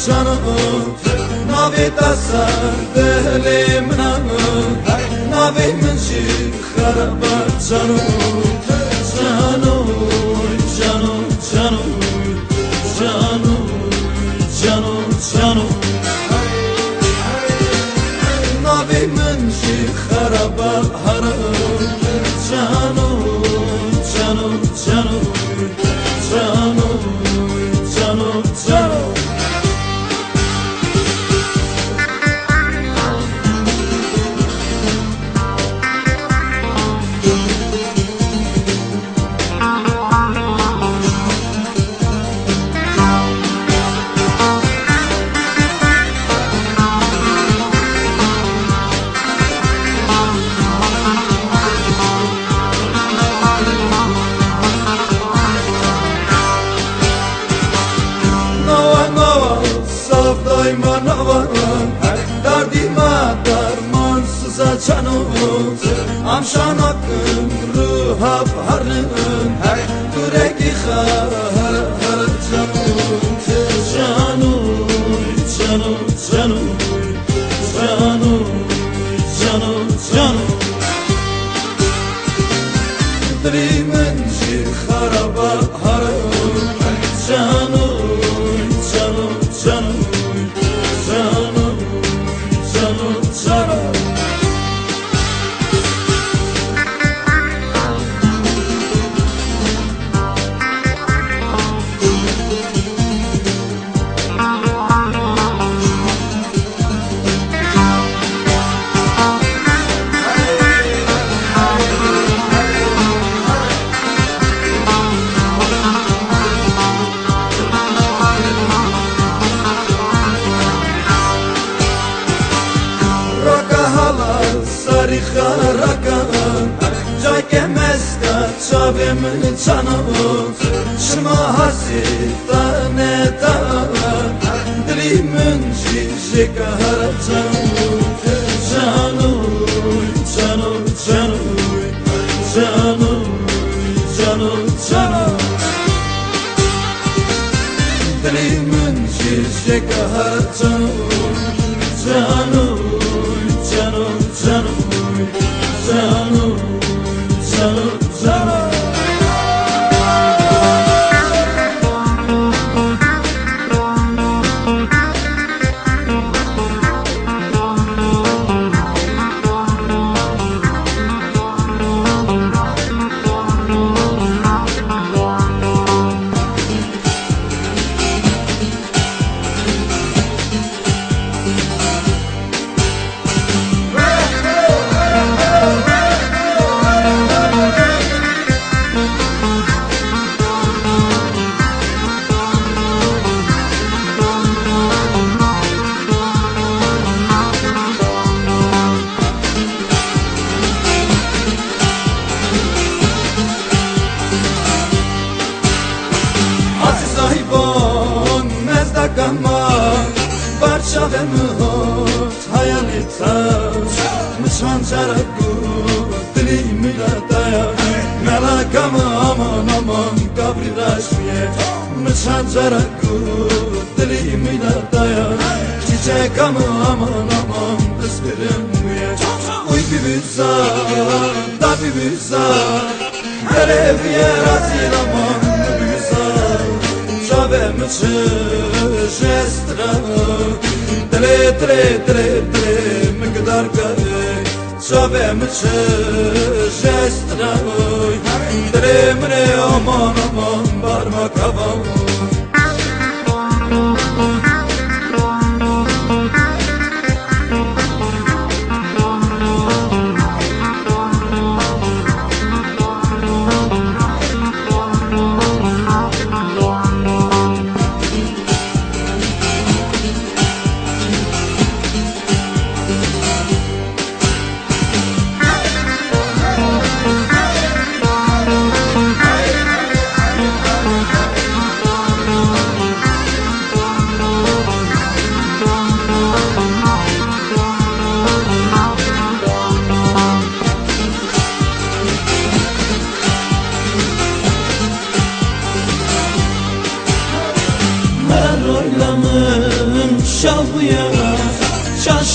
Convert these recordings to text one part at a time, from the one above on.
canım Navi tasar delimna Navi minci haraba canım Canım, canım, canım Canım, canım, canım Navi minci haraba harım Canım, canım, canım Canım, canım, canım Dardima darmansıza canım Amşan hakkın ruha harın Duregi har har canım Canım, canım, canım Canım, canım, canım Dilimin haraba harım Canım, canım, canım Canım, canım, canım Rakan Cay gemezde çavim canım Şırma hasita nedan Dilimin şişika canım Canım, canım, canım Canım, canım, canım Dilimin şişika canım Canım, canım, canım Canım, canım, canım Barça ve mühot hayali taş Mıçancaraku dilimine dayan Melakamı aman aman kabri raşmiye Mıçancaraku dilimine dayan Çiçek aman aman kıskırınmıye Uy bir büzar da bir büzar Dereviye razil aman bir büzar Çavem çeşestra Dile dile dile dile Mıgdar kare Çavem çeşestra Dile mine aman aman Barma kavam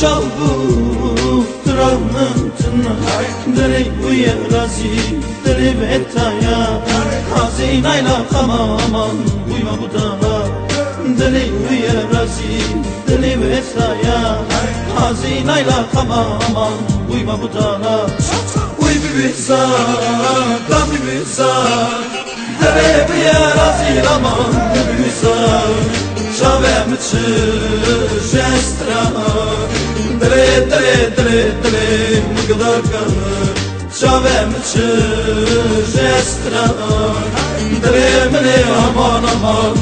şalbu Travmıntına Dere uye razi Dere betaya Hazinayla kamaman Uyma bu daha Dere uye razi Dere betaya Hazinayla kamaman Uyma bu daha Uy bibizar Da bibizar Dere uye razi Aman bibizar Şavem çı jestra Dre dre dre dre Mıgdar kanı Şavem çı jestra Dre mene aman aman